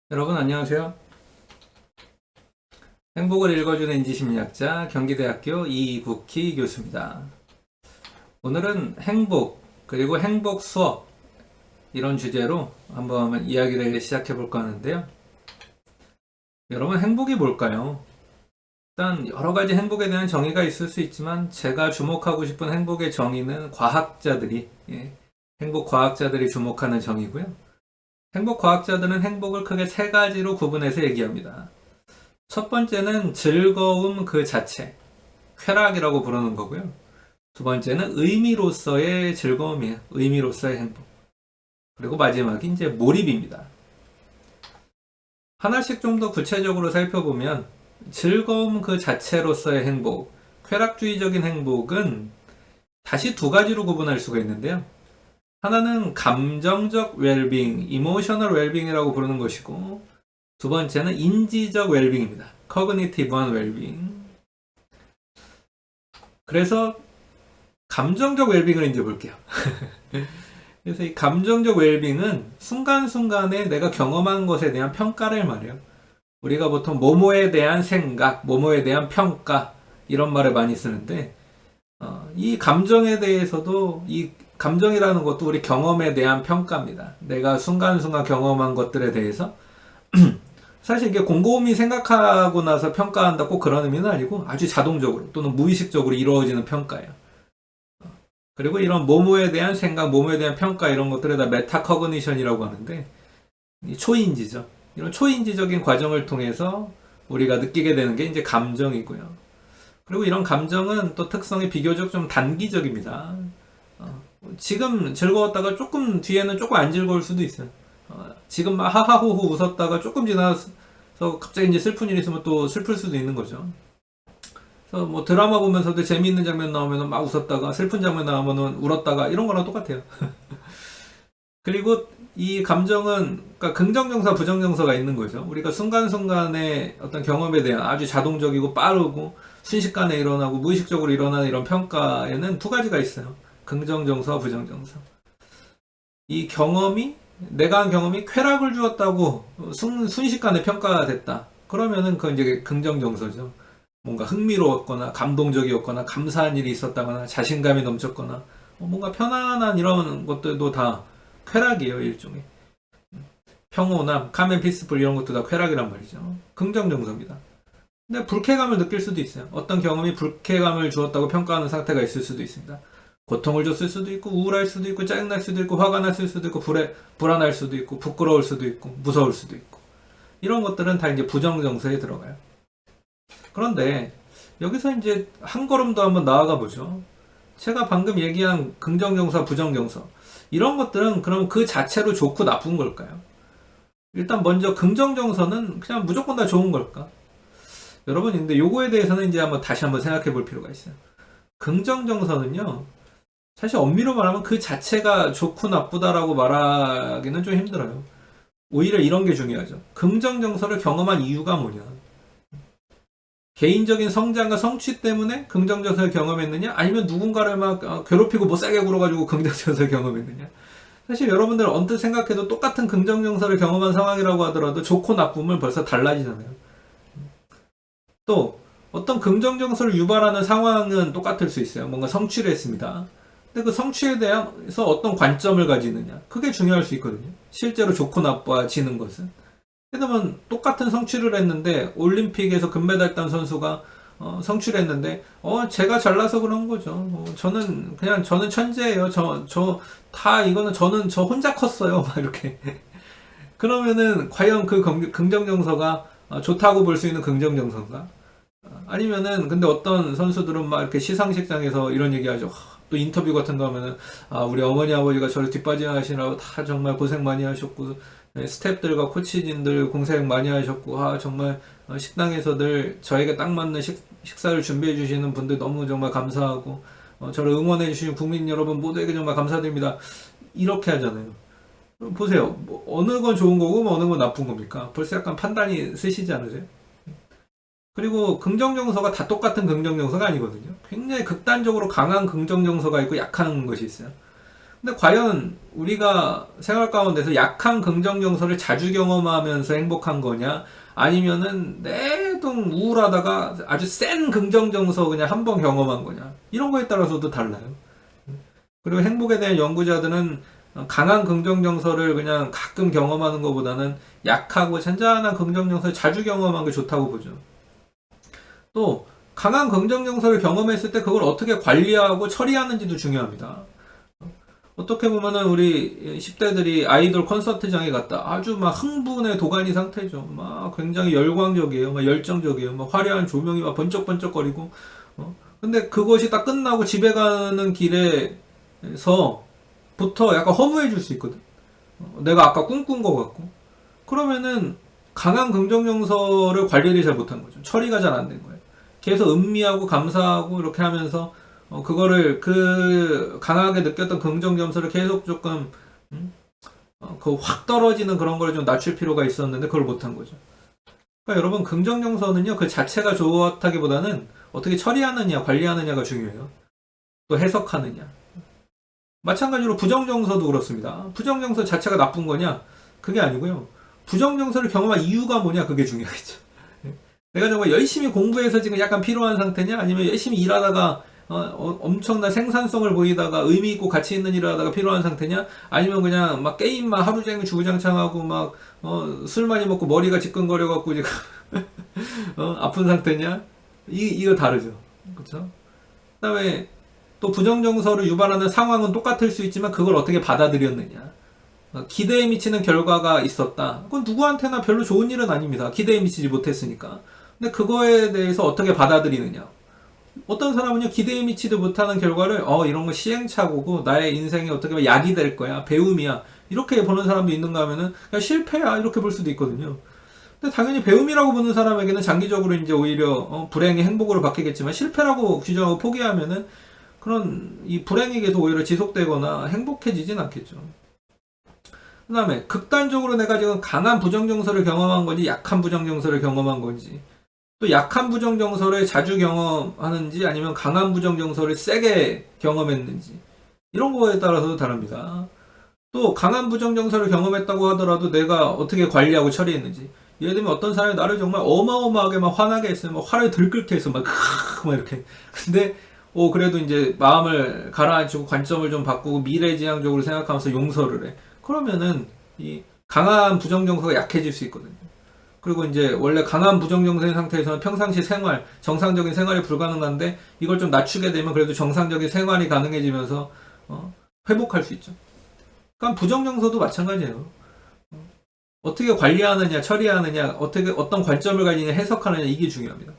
여러분 안녕하세요. 행복을 읽어주는 인지심리학자 경기대학교 이국희 교수입니다. 오늘은 행복 그리고 행복 수업 이런 주제로 한번 이야기를 시작해 볼까 하는데요. 여러분 행복이 뭘까요? 일단 여러 가지 행복에 대한 정의가 있을 수 있지만 제가 주목하고 싶은 행복의 정의는 과학자들이 행복 과학자들이 주목하는 정의고요. 행복 과학자들은 행복을 크게 세 가지로 구분해서 얘기합니다. 첫 번째는 즐거움 그 자체, 쾌락이라고 부르는 거고요. 두 번째는 의미로서의 즐거움이에요. 의미로서의 행복. 그리고 마지막이 이제 몰입입니다. 하나씩 좀 더 구체적으로 살펴보면 즐거움 그 자체로서의 행복, 쾌락주의적인 행복은 다시 두 가지로 구분할 수가 있는데요. 하나는 감정적 웰빙, 이모셔널 웰빙이라고 부르는 것이고, 두 번째는 인지적 웰빙입니다. 커그니티브한 웰빙. 그래서 감정적 웰빙을 이제 볼게요. 그래서 이 감정적 웰빙은 순간순간에 내가 경험한 것에 대한 평가를 말해요. 우리가 보통 뭐뭐에 대한 생각, 뭐뭐에 대한 평가 이런 말을 많이 쓰는데 이 감정에 대해서도 이 감정이라는 것도 우리 경험에 대한 평가입니다. 내가 순간순간 경험한 것들에 대해서 사실 이게 곰곰이 생각하고 나서 평가한다 꼭 그런 의미는 아니고 아주 자동적으로 또는 무의식적으로 이루어지는 평가예요. 그리고 이런 모모에 대한 생각, 모모에 대한 평가 이런 것들을 다 메타커그니션이라고 하는데 초인지죠. 이런 초인지적인 과정을 통해서 우리가 느끼게 되는 게 이제 감정이고요. 그리고 이런 감정은 또 특성이 비교적 좀 단기적입니다. 지금 즐거웠다가 조금 뒤에는 조금 안 즐거울 수도 있어요. 지금 막 하하호호 웃었다가 조금 지나서 갑자기 이제 슬픈 일이 있으면 또 슬플 수도 있는 거죠. 그래서 뭐 드라마 보면서도 재미있는 장면 나오면 막 웃었다가 슬픈 장면 나오면 울었다가 이런 거랑 똑같아요. 그리고 이 감정은 그러니까 긍정정서, 부정정서가 있는 거죠. 우리가 순간순간의 어떤 경험에 대한 아주 자동적이고 빠르고 순식간에 일어나고 무의식적으로 일어나는 이런 평가에는 두 가지가 있어요. 긍정정서와 부정정서. 이 경험이 내가 한 경험이 쾌락을 주었다고 순식간에 평가됐다. 그러면은 그건 이제 긍정정서죠. 뭔가 흥미로웠거나 감동적이었거나 감사한 일이 있었다거나 자신감이 넘쳤거나 뭔가 편안한 이런 것들도 다 쾌락이에요, 일종의. 평온함, 카멘 피스풀 이런 것도 다 쾌락이란 말이죠. 긍정정서입니다. 근데 불쾌감을 느낄 수도 있어요. 어떤 경험이 불쾌감을 주었다고 평가하는 상태가 있을 수도 있습니다. 고통을 줬을 수도 있고 우울할 수도 있고 짜증날 수도 있고 화가 났을 수도 있고 불안할 수도 있고 부끄러울 수도 있고 무서울 수도 있고 이런 것들은 다 이제 부정정서에 들어가요. 그런데 여기서 이제 한 걸음 더 한번 나아가 보죠. 제가 방금 얘기한 긍정정서, 부정정서 이런 것들은 그럼 그 자체로 좋고 나쁜 걸까요? 일단 먼저 긍정정서는 그냥 무조건 다 좋은 걸까? 여러분 근데 요거에 대해서는 이제 한번 다시 한번 생각해 볼 필요가 있어요. 긍정정서는요. 사실 엄밀히 말하면 그 자체가 좋고 나쁘다라고 말하기는 좀 힘들어요. 오히려 이런 게 중요하죠. 긍정정서를 경험한 이유가 뭐냐? 개인적인 성장과 성취 때문에 긍정정서를 경험했느냐? 아니면 누군가를 막 괴롭히고 못살게 굴어가지고 긍정정서를 경험했느냐? 사실 여러분들 언뜻 생각해도 똑같은 긍정정서를 경험한 상황이라고 하더라도 좋고 나쁨은 벌써 달라지잖아요. 또 어떤 긍정정서를 유발하는 상황은 똑같을 수 있어요. 뭔가 성취를 했습니다. 근데 그 성취에 대해서 어떤 관점을 가지느냐 그게 중요할 수 있거든요. 실제로 좋고 나빠지는 것은. 왜냐면 똑같은 성취를 했는데 올림픽에서 금메달 딴 선수가 성취를 했는데 제가 잘나서 그런 거죠. 저는 천재예요. 저 다 이거는 저는 저 혼자 컸어요. 막 이렇게. 그러면은 과연 그 긍정정서가 좋다고 볼 수 있는 긍정정서인가? 아니면은 근데 어떤 선수들은 막 이렇게 시상식장에서 이런 얘기하죠. 또 인터뷰 같은 거 하면은 우리 어머니 아버지가 저를 뒷바지하시라고 다 정말 고생 많이 하셨고 스태프들과 코치진들 고생 많이 하셨고 정말 식당에서들 저에게 딱 맞는 식사를 준비해 주시는 분들 너무 정말 감사하고 저를 응원해 주신 국민 여러분 모두에게 정말 감사드립니다. 이렇게 하잖아요. 보세요. 뭐 어느 건 좋은 거고 뭐 어느 건 나쁜 겁니까? 벌써 약간 판단이 쓰시지 않으세요? 그리고 긍정정서가 다 똑같은 긍정정서가 아니거든요. 굉장히 극단적으로 강한 긍정정서가 있고 약한 것이 있어요. 근데 과연 우리가 생활 가운데서 약한 긍정 정서를 자주 경험하면서 행복한 거냐? 아니면은 내동 우울하다가 아주 센 긍정 정서 그냥 한 번 경험한 거냐? 이런 거에 따라서도 달라요. 그리고 행복에 대한 연구자들은 강한 긍정 정서를 그냥 가끔 경험하는 것보다는 약하고 잔잔한 긍정 정서를 자주 경험하는 게 좋다고 보죠. 또 강한 긍정 정서를 경험했을 때 그걸 어떻게 관리하고 처리하는지도 중요합니다. 어떻게 보면은 우리 10대들이 아이돌 콘서트장에 갔다 아주 막 흥분의 도가니 상태죠. 막 굉장히 열광적이에요. 막 열정적이에요. 막 화려한 조명이 막 번쩍번쩍거리고. 근데 그것이 딱 끝나고 집에 가는 길에서 부터 약간 허무해질 수 있거든. 내가 아까 꿈꾼 것 같고. 그러면은 강한 긍정 정서를 관리를 잘 못한 거죠. 처리가 잘 안 된 거예요. 계속 음미하고 감사하고 이렇게 하면서 그거를 그 강하게 느꼈던 긍정 점수를 계속 조금 그 확 떨어지는 그런 걸 좀 낮출 필요가 있었는데 그걸 못한 거죠. 그러니까 여러분 긍정 정서는요 그 자체가 좋다기보다는 어떻게 처리하느냐 관리하느냐가 중요해요. 또 해석하느냐. 마찬가지로 부정 정서도 그렇습니다. 부정 정서 자체가 나쁜 거냐? 그게 아니고요. 부정 정서를 경험한 이유가 뭐냐 그게 중요하겠죠. 내가 정말 열심히 공부해서 지금 약간 피로한 상태냐? 아니면 열심히 일하다가 엄청난 생산성을 보이다가 의미 있고 가치 있는 일을 하다가 피로한 상태냐? 아니면 그냥 막 게임만 하루 종일 주구장창하고 막 술 많이 먹고 머리가 지끈거려 갖고 지금 아픈 상태냐? 이거 다르죠. 그렇죠? 그다음에 또 부정 정서를 유발하는 상황은 똑같을 수 있지만 그걸 어떻게 받아들였느냐? 기대에 미치는 결과가 있었다. 그건 누구한테나 별로 좋은 일은 아닙니다. 기대에 미치지 못했으니까. 근데 그거에 대해서 어떻게 받아들이느냐. 어떤 사람은요, 기대에 미치지 못하는 결과를, 이런 거 시행착오고, 나의 인생이 어떻게 보면 약이 될 거야, 배움이야. 이렇게 보는 사람도 있는가 하면은, 그냥 실패야. 이렇게 볼 수도 있거든요. 근데 당연히 배움이라고 보는 사람에게는 장기적으로 이제 오히려, 불행이 행복으로 바뀌겠지만, 실패라고 규정하고 포기하면은, 그런, 이 불행이 계속 오히려 지속되거나 행복해지진 않겠죠. 그 다음에, 극단적으로 내가 지금 강한 부정정서를 경험한 건지, 약한 부정정서를 경험한 건지, 또 약한 부정정서를 자주 경험하는지 아니면 강한 부정정서를 세게 경험했는지 이런 거에 따라서도 다릅니다. 또 강한 부정정서를 경험했다고 하더라도 내가 어떻게 관리하고 처리했는지 예를 들면 어떤 사람이 나를 정말 어마어마하게 막 화나게 했어요. 막 화를 들끓게 해서 막 이렇게 근데 그래도 이제 마음을 가라앉히고 관점을 좀 바꾸고 미래지향적으로 생각하면서 용서를 해. 그러면은 이 강한 부정정서가 약해질 수 있거든요. 그리고 이제 원래 강한 부정정서인 상태에서는 평상시 생활, 정상적인 생활이 불가능한데 이걸 좀 낮추게 되면 그래도 정상적인 생활이 가능해지면서 회복할 수 있죠. 그러니까 부정정서도 마찬가지예요. 어떻게 관리하느냐, 처리하느냐, 어떤 관점을 가지냐, 해석하느냐 이게 중요합니다.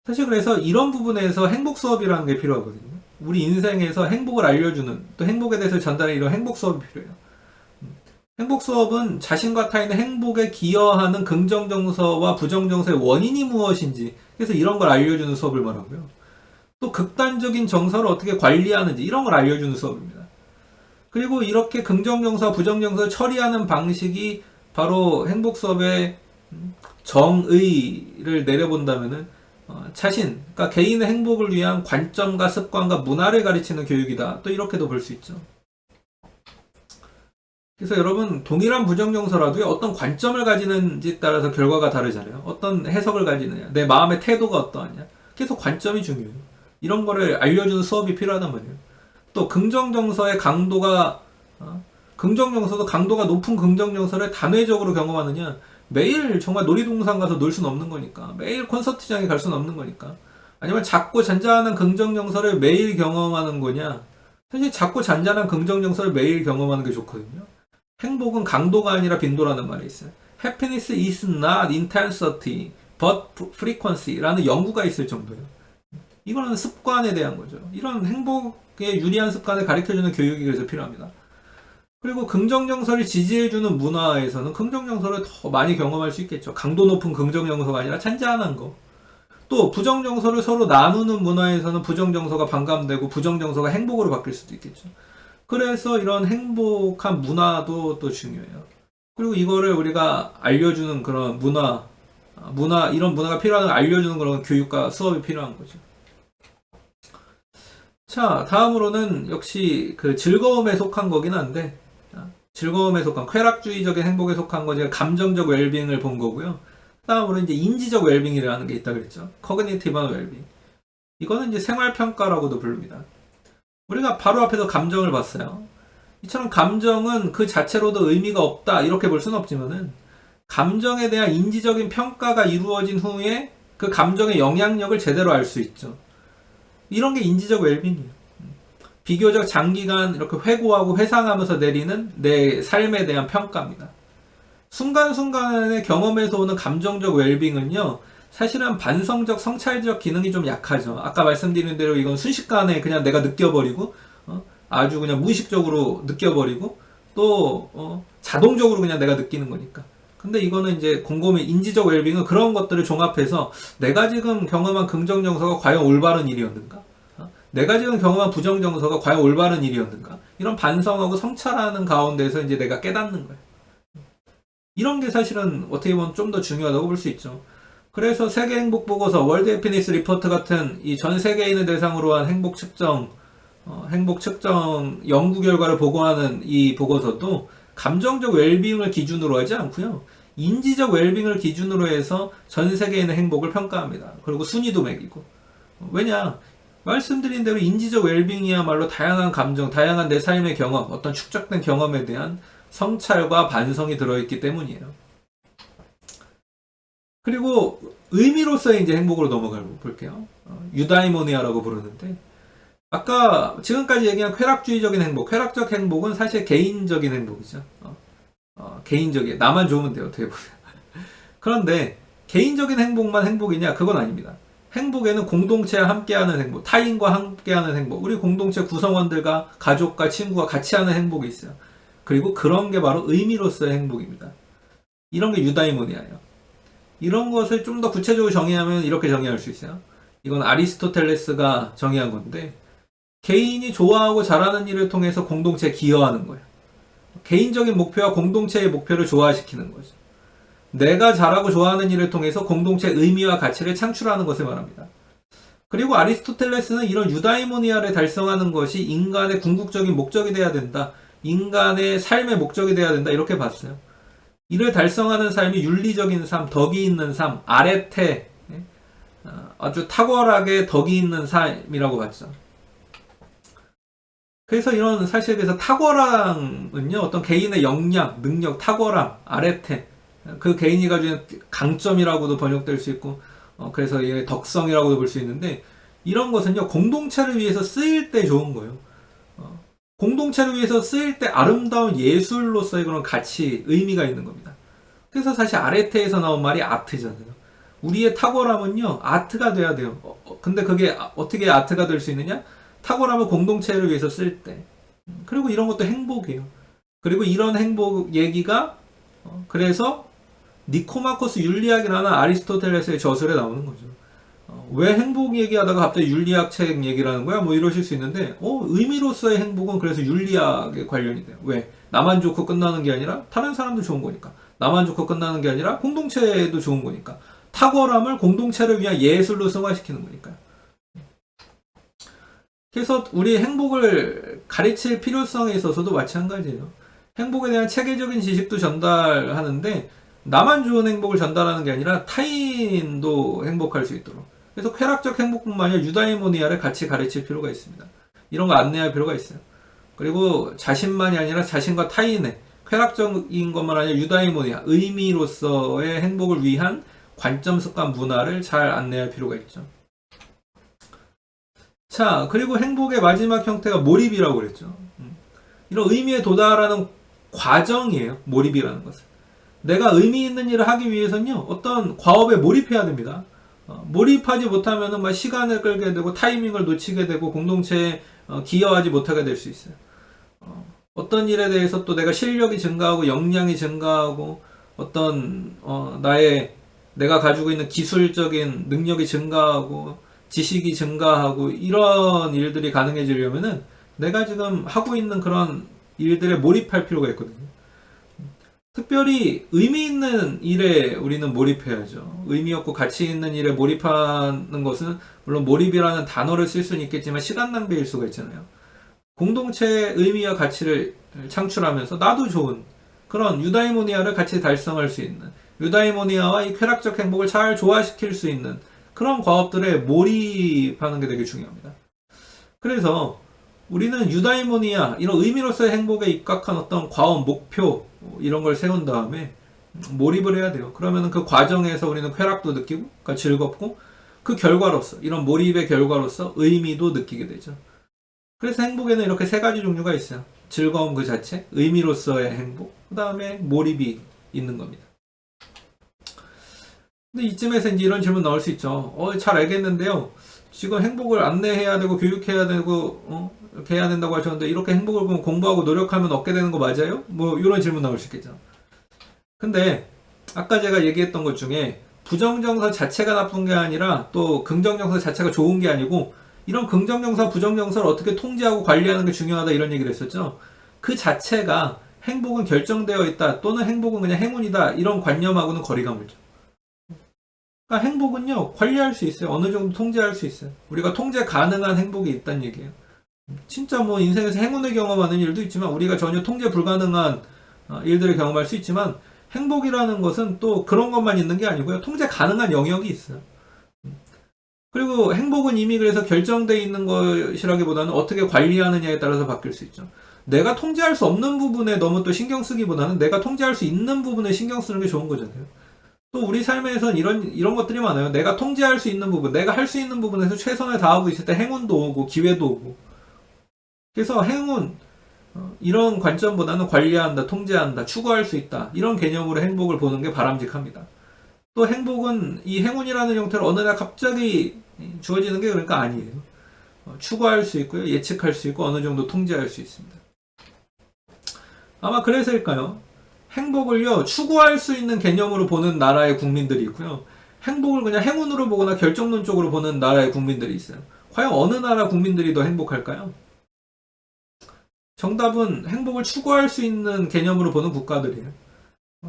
사실 그래서 이런 부분에서 행복 수업이라는 게 필요하거든요. 우리 인생에서 행복을 알려주는 또 행복에 대해서 전달하는 이런 행복 수업이 필요해요. 행복 수업은 자신과 타인의 행복에 기여하는 긍정 정서와 부정 정서의 원인이 무엇인지 그래서 이런 걸 알려주는 수업을 말하고요. 또 극단적인 정서를 어떻게 관리하는지 이런 걸 알려주는 수업입니다. 그리고 이렇게 긍정 정서, 부정 정서를 처리하는 방식이 바로 행복 수업의 정의를 내려본다면은 자신, 그러니까 개인의 행복을 위한 관점과 습관과 문화를 가르치는 교육이다. 또 이렇게도 볼 수 있죠. 그래서 여러분 동일한 부정정서라도 어떤 관점을 가지는지 따라서 결과가 다르잖아요. 어떤 해석을 가지느냐, 내 마음의 태도가 어떠하냐. 계속 관점이 중요해요. 이런 거를 알려주는 수업이 필요하단 말이에요. 또 긍정정서의 강도가 긍정정서도 강도가 높은 긍정정서를 단회적으로 경험하느냐. 매일 정말 놀이동산 가서 놀 수는 없는 거니까. 매일 콘서트장에 갈 수는 없는 거니까. 아니면 작고 잔잔한 긍정정서를 매일 경험하는 거냐. 사실 작고 잔잔한 긍정정서를 매일 경험하는 게 좋거든요. 행복은 강도가 아니라 빈도라는 말이 있어요. Happiness is not intensity, but frequency 라는 연구가 있을 정도예요. 이거는 습관에 대한 거죠. 이런 행복에 유리한 습관을 가르쳐주는 교육이 그래서 필요합니다. 그리고 긍정정서를 지지해주는 문화에서는 긍정정서를 더 많이 경험할 수 있겠죠. 강도 높은 긍정정서가 아니라 잔잔한 거. 또 부정정서를 서로 나누는 문화에서는 부정정서가 반감되고 부정정서가 행복으로 바뀔 수도 있겠죠. 그래서 이런 행복한 문화도 또 중요해요. 그리고 이거를 우리가 알려주는 그런 이런 문화가 필요한 걸 알려주는 그런 교육과 수업이 필요한 거죠. 자, 다음으로는 역시 그 즐거움에 속한 거긴 한데, 즐거움에 속한, 쾌락주의적인 행복에 속한 거, 제가 감정적 웰빙을 본 거고요. 다음으로 이제 인지적 웰빙이라는 게 있다 그랬죠. 커그니티브 웰빙. 이거는 이제 생활평가라고도 부릅니다. 우리가 바로 앞에서 감정을 봤어요. 이처럼 감정은 그 자체로도 의미가 없다, 이렇게 볼 수는 없지만은, 감정에 대한 인지적인 평가가 이루어진 후에 그 감정의 영향력을 제대로 알 수 있죠. 이런 게 인지적 웰빙이에요. 비교적 장기간 이렇게 회고하고 회상하면서 내리는 내 삶에 대한 평가입니다. 순간순간의 경험에서 오는 감정적 웰빙은요, 사실은 반성적, 성찰적 기능이 좀 약하죠. 아까 말씀드린 대로 이건 순식간에 그냥 내가 느껴버리고, 아주 그냥 무의식적으로 느껴버리고, 또, 자동적으로 그냥 내가 느끼는 거니까. 근데 이거는 이제 곰곰이 인지적 웰빙은 그런 것들을 종합해서 내가 지금 경험한 긍정 정서가 과연 올바른 일이었는가? 내가 지금 경험한 부정 정서가 과연 올바른 일이었는가? 이런 반성하고 성찰하는 가운데서 이제 내가 깨닫는 거예요. 이런 게 사실은 어떻게 보면 좀 더 중요하다고 볼 수 있죠. 그래서 세계 행복 보고서, 월드 해피니스 리포트 같은 이 전 세계인을 대상으로 한 행복 측정 연구 결과를 보고하는 이 보고서도 감정적 웰빙을 기준으로 하지 않고요. 인지적 웰빙을 기준으로 해서 전 세계인의 행복을 평가합니다. 그리고 순위도 매기고. 왜냐? 말씀드린 대로 인지적 웰빙이야말로 다양한 감정, 다양한 내 삶의 경험, 어떤 축적된 경험에 대한 성찰과 반성이 들어있기 때문이에요. 그리고 의미로서의 이제 행복으로 넘어가 볼게요. 유다이모니아라고 부르는데, 아까 지금까지 얘기한 쾌락주의적인 행복, 쾌락적 행복은 사실 개인적인 행복이죠. 개인적이에요. 나만 좋으면 돼요, 어떻게 보면. 그런데 개인적인 행복만 행복이냐? 그건 아닙니다. 행복에는 공동체와 함께하는 행복, 타인과 함께하는 행복, 우리 공동체 구성원들과 가족과 친구와 같이 하는 행복이 있어요. 그리고 그런 게 바로 의미로서의 행복입니다. 이런 게 유다이모니아예요. 이런 것을 좀 더 구체적으로 정의하면 이렇게 정의할 수 있어요. 이건 아리스토텔레스가 정의한 건데, 개인이 좋아하고 잘하는 일을 통해서 공동체에 기여하는 거예요. 개인적인 목표와 공동체의 목표를 조화시키는 거죠. 내가 잘하고 좋아하는 일을 통해서 공동체의 의미와 가치를 창출하는 것을 말합니다. 그리고 아리스토텔레스는 이런 유다이모니아를 달성하는 것이 인간의 궁극적인 목적이 돼야 된다. 인간의 삶의 목적이 돼야 된다. 이렇게 봤어요. 이를 달성하는 삶이 윤리적인 삶, 덕이 있는 삶, 아레테, 아주 탁월하게 덕이 있는 삶이라고 봤죠. 그래서 이런 사실에서 탁월함은요, 어떤 개인의 역량, 능력, 탁월함, 아레테, 그 개인이 가지고 있는 강점이라고도 번역될 수 있고, 그래서 얘 덕성이라고도 볼 수 있는데, 이런 것은요, 공동체를 위해서 쓰일 때 좋은 거예요. 공동체를 위해서 쓰일 때 아름다운 예술로서의 그런 가치, 의미가 있는 겁니다. 그래서 사실 아레테에서 나온 말이 아트잖아요. 우리의 탁월함은요, 아트가 돼야 돼요. 근데 그게 어떻게 아트가 될 수 있느냐? 탁월함을 공동체를 위해서 쓸 때. 그리고 이런 것도 행복이에요. 그리고 이런 행복 얘기가, 그래서 니코마코스 윤리학이라는 아리스토텔레스의 저술에 나오는 거죠. 왜 행복 얘기하다가 갑자기 윤리학 책 얘기라는 거야? 뭐 이러실 수 있는데, 의미로서의 행복은 그래서 윤리학에 관련이 돼요. 왜? 나만 좋고 끝나는 게 아니라 다른 사람도 좋은 거니까. 나만 좋고 끝나는 게 아니라 공동체도 좋은 거니까. 탁월함을 공동체를 위한 예술로 승화시키는 거니까요. 그래서 우리 행복을 가르칠 필요성에 있어서도 마찬가지예요. 행복에 대한 체계적인 지식도 전달하는데, 나만 좋은 행복을 전달하는 게 아니라 타인도 행복할 수 있도록. 그래서 쾌락적 행복뿐만 아니라 유다이모니아를 같이 가르칠 필요가 있습니다. 이런 거 안내할 필요가 있어요. 그리고 자신만이 아니라 자신과 타인의 쾌락적인 것만 아니라 유다이모니아, 의미로서의 행복을 위한 관점, 습관, 문화를 잘 안내할 필요가 있죠. 자, 그리고 행복의 마지막 형태가 몰입이라고 그랬죠. 이런 의미에 도달하는 과정이에요. 몰입이라는 것은. 내가 의미 있는 일을 하기 위해서는요, 어떤 과업에 몰입해야 됩니다. 몰입하지 못하면은 막 시간을 끌게 되고 타이밍을 놓치게 되고 공동체에 기여하지 못하게 될 수 있어요. 어떤 일에 대해서 또 내가 실력이 증가하고 역량이 증가하고 어떤 내가 가지고 있는 기술적인 능력이 증가하고 지식이 증가하고 이런 일들이 가능해지려면은 내가 지금 하고 있는 그런 일들에 몰입할 필요가 있거든요. 특별히 의미 있는 일에 우리는 몰입해야죠. 의미 없고 가치 있는 일에 몰입하는 것은 물론 몰입이라는 단어를 쓸 수는 있겠지만 시간 낭비일 수가 있잖아요. 공동체의 의미와 가치를 창출하면서 나도 좋은 그런 유다이모니아를 같이 달성할 수 있는 유다이모니아와 이 쾌락적 행복을 잘 조화시킬 수 있는 그런 과업들에 몰입하는 게 되게 중요합니다. 그래서 우리는 유다이모니아 이런 의미로서의 행복에 입각한 어떤 과업 목표 이런 걸 세운 다음에 몰입을 해야 돼요. 그러면 그 과정에서 우리는 쾌락도 느끼고 그러니까 즐겁고 그 결과로서 이런 몰입의 결과로서 의미도 느끼게 되죠. 그래서 행복에는 이렇게 세 가지 종류가 있어요. 즐거움 그 자체, 의미로서의 행복, 그 다음에 몰입이 있는 겁니다. 근데 이쯤에서 이제 이런 질문 나올 수 있죠. 잘 알겠는데요. 지금 행복을 안내해야 되고 교육해야 되고 이렇게 해야 된다고 하셨는데 이렇게 행복을 보면 공부하고 노력하면 얻게 되는 거 맞아요? 뭐 이런 질문 나올 수 있겠죠. 근데 아까 제가 얘기했던 것 중에 부정정서 자체가 나쁜 게 아니라 또 긍정정서 자체가 좋은 게 아니고 이런 긍정정서, 부정정서를 어떻게 통제하고 관리하는 게 중요하다 이런 얘기를 했었죠. 그 자체가 행복은 결정되어 있다 또는 행복은 그냥 행운이다 이런 관념하고는 거리가 멀죠. 그러니까 행복은요 관리할 수 있어요. 어느 정도 통제할 수 있어요. 우리가 통제 가능한 행복이 있다는 얘기예요. 진짜 뭐 인생에서 행운을 경험하는 일도 있지만 우리가 전혀 통제 불가능한 일들을 경험할 수 있지만 행복이라는 것은 또 그런 것만 있는 게 아니고요. 통제 가능한 영역이 있어요. 그리고 행복은 이미 그래서 결정되어 있는 것이라기보다는 어떻게 관리하느냐에 따라서 바뀔 수 있죠. 내가 통제할 수 없는 부분에 너무 또 신경 쓰기보다는 내가 통제할 수 있는 부분에 신경 쓰는 게 좋은 거잖아요. 또 우리 삶에선 이런 것들이 많아요. 내가 통제할 수 있는 부분, 내가 할 수 있는 부분에서 최선을 다하고 있을 때 행운도 오고 기회도 오고. 그래서 행운, 이런 관점보다는 관리한다, 통제한다, 추구할 수 있다. 이런 개념으로 행복을 보는 게 바람직합니다. 또 행복은 이 행운이라는 형태로 어느 날 갑자기 주어지는 게 그러니까 아니에요. 추구할 수 있고요. 예측할 수 있고 어느 정도 통제할 수 있습니다. 아마 그래서일까요? 행복을요 추구할 수 있는 개념으로 보는 나라의 국민들이 있고요. 행복을 그냥 행운으로 보거나 결정론적으로 보는 나라의 국민들이 있어요. 과연 어느 나라 국민들이 더 행복할까요? 정답은 행복을 추구할 수 있는 개념으로 보는 국가들이에요.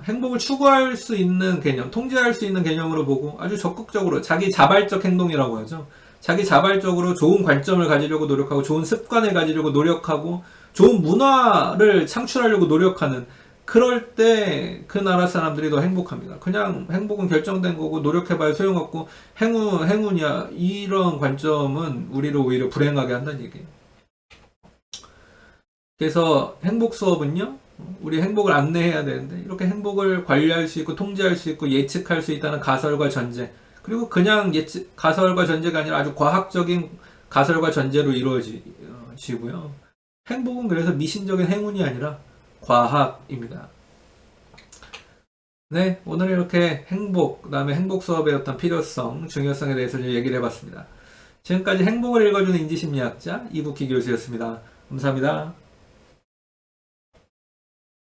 행복을 추구할 수 있는 개념, 통제할 수 있는 개념으로 보고 아주 적극적으로 자기 자발적 행동이라고 하죠. 자기 자발적으로 좋은 관점을 가지려고 노력하고 좋은 습관을 가지려고 노력하고 좋은 문화를 창출하려고 노력하는 그럴 때 그 나라 사람들이 더 행복합니다. 그냥 행복은 결정된 거고 노력해봐야 소용없고 행운이야 이런 관점은 우리를 오히려 불행하게 한다는 얘기예요. 그래서 행복 수업은요 우리 행복을 안내해야 되는데 이렇게 행복을 관리할 수 있고 통제할 수 있고 예측할 수 있다는 가설과 전제 그리고 그냥 가설과 전제가 아니라 아주 과학적인 가설과 전제로 이루어지고요. 행복은 그래서 미신적인 행운이 아니라 과학입니다. 네, 오늘 이렇게 행복, 그 다음에 행복 수업의 어떤 필요성, 중요성에 대해서 좀 얘기를 해봤습니다. 지금까지 행복을 읽어주는 인지심리학자 이국희 교수였습니다. 감사합니다.